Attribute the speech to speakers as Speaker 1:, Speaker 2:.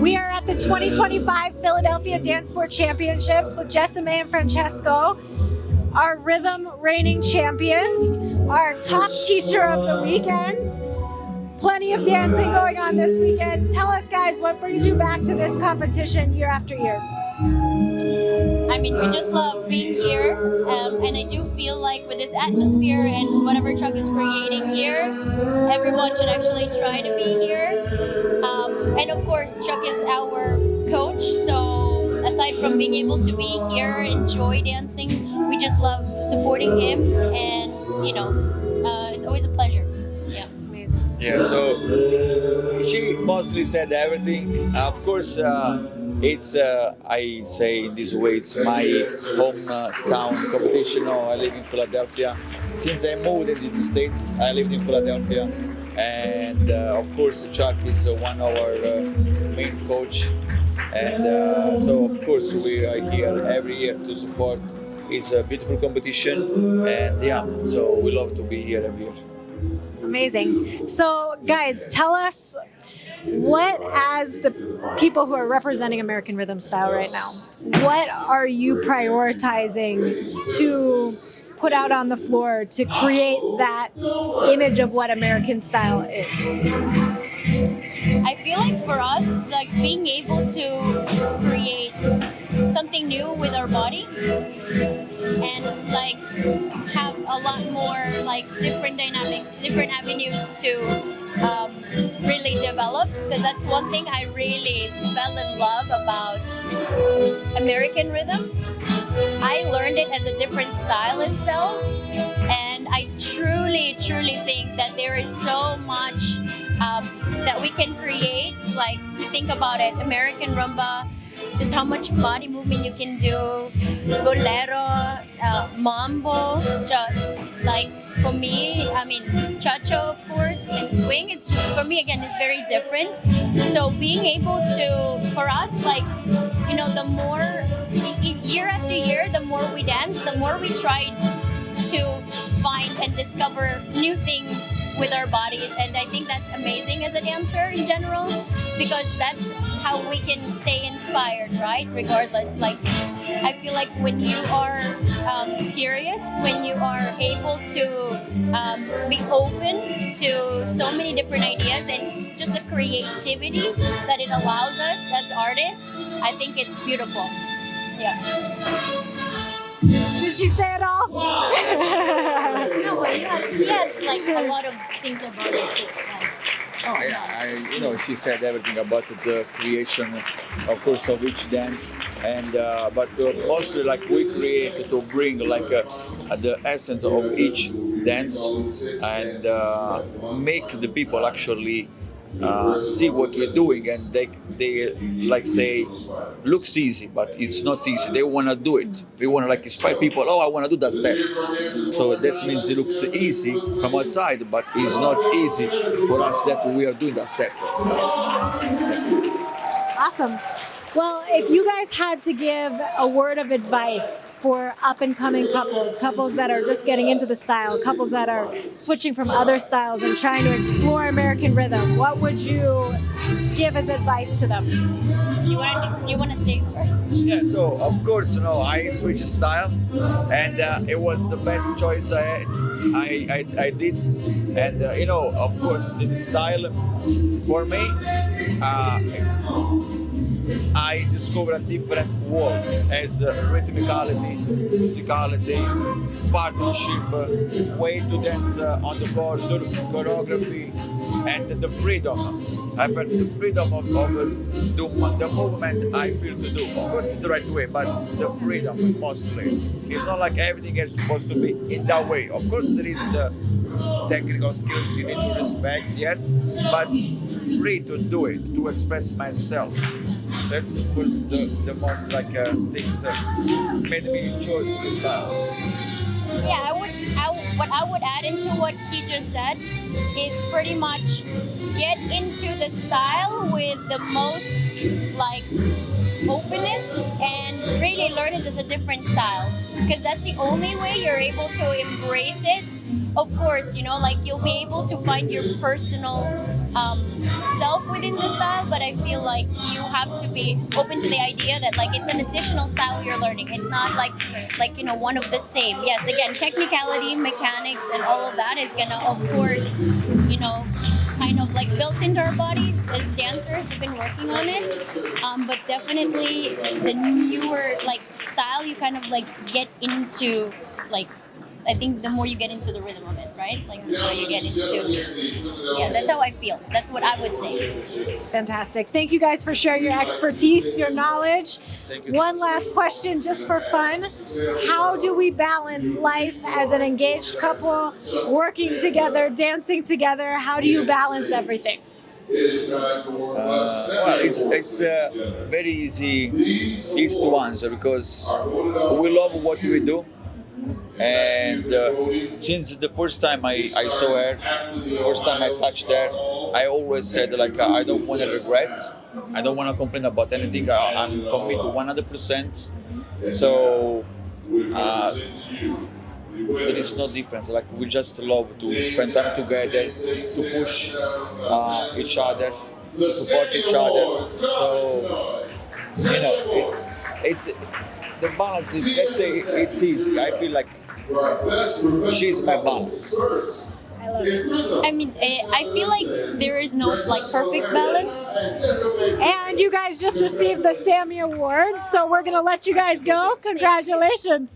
Speaker 1: We are at the 2025 Philadelphia Dancesport Championships with Jessa and Francesco, our rhythm reigning champions, our top teacher of the weekend. Plenty of dancing going on this weekend. Tell us, guys, what brings you back to this competition year after year?
Speaker 2: I mean, we just love being here, and I do feel like with this atmosphere and whatever Chuck is creating here, everyone should actually try to be here. And of course, Chuck is our coach, so aside from being able to be here, enjoy dancing, we just love supporting him, and you know, it's always a pleasure. Yeah.
Speaker 1: Amazing.
Speaker 3: Yeah, so she mostly said everything. Of course, it's, I say in this way, it's my hometown competition. I live in Philadelphia. Since I moved into the States, I lived in Philadelphia. And of course, Chuck is one of our main coach. And so, of course, we are here every year to support. It's a beautiful competition. And yeah, so we love to be here every year.
Speaker 1: Amazing. So, guys, tell us, what, as the people who are representing American Rhythm Style right now, what are you prioritizing to put out on the floor to create that image of what American Style is?
Speaker 2: I feel like for us, like being able to create something new with our body and like have a lot more like different dynamics, different avenues to really develop, because that's one thing I really fell in love about American rhythm. I learned it as a different style itself, and I truly think that there is so much that we can create. Like, you think about it, American rumba, just how much body movement you can do, bolero, mambo, just like for me, I mean, cha-cha, of course, and swing, it's just, for me, again, it's very different. So being able to, for us, like, you know, the more, year after year, the more we dance, the more we try to find and discover new things with our bodies. And I think that's amazing as a dancer in general, because that's how we can stay inspired, right? Regardless, like, I feel like when you are curious, when you are able to be open to so many different ideas and just the creativity that it allows us as artists, I think it's beautiful. Yeah.
Speaker 1: Did she say it all?
Speaker 2: No, but he has like a lot of things about it too.
Speaker 3: Oh yeah, she said everything about the creation, of course, of each dance, and but mostly like we create to bring like the essence of each dance and make the people actually see what we're doing, and they like say looks easy, but it's not easy. They want to do it. We want to like inspire people. Oh, I want to do that step. So that means it looks easy from outside, but it's not easy for us that we are doing that step.
Speaker 1: Awesome. Well, if you guys had to give a word of advice for up-and-coming couples that are just getting into the style, couples that are switching from other styles and trying to explore American rhythm, what would you give as advice to them?
Speaker 2: You want to say first?
Speaker 3: Yeah, so of course, I switched style, and it was the best choice I did. And of course, this style for me, I discovered a different world as rhythmicality, musicality, partnership, way to dance on the floor, the choreography, and the freedom. I felt the freedom of the movement I feel to do. Of course, it's the right way, but the freedom mostly. It's not like everything is supposed to be in that way. Of course, there is the technical skills you need to respect, yes, but free to do it, to express myself. That's the most like things that made me choose this style.
Speaker 2: Yeah, what I would add into what he just said is pretty much get into the style with the most like openness and really learn it as a different style, because that's the only way you're able to embrace it of course, you know, like you'll be able to find your personal self within the style, but I feel like you have to be open to the idea that like it's an additional style you're learning. It's not like you know, one of the same. Yes, again, technicality, mechanics, and all of that is gonna, of course, you know, kind of like built into our bodies as dancers. We've been working on it, but definitely the newer like style, you kind of like get into like, I think the more you get into the rhythm of it, right? Like the more you get into, yeah, that's how I feel. That's what I would say.
Speaker 1: Fantastic. Thank you guys for sharing your expertise, your knowledge.
Speaker 3: Thank you.
Speaker 1: One last question, just for fun. How do we balance life as an engaged couple, working together, dancing together? How do you balance everything?
Speaker 3: Well, it's very easy to answer because we love what we do. And since the first time I saw her, first time I touched her, I always said like I don't want to regret, I don't want to complain about anything. I'm committed 100%. So there is no difference. Like we just love to spend time together, to push each other, to support each other. So you know, it's the balance. It's, let's say it's easy. I feel like she's my balance.
Speaker 1: I love it.
Speaker 2: I mean, I feel like there is no like perfect balance.
Speaker 1: And you guys just received the Sammy Award, so we're going to let you guys go. Congratulations.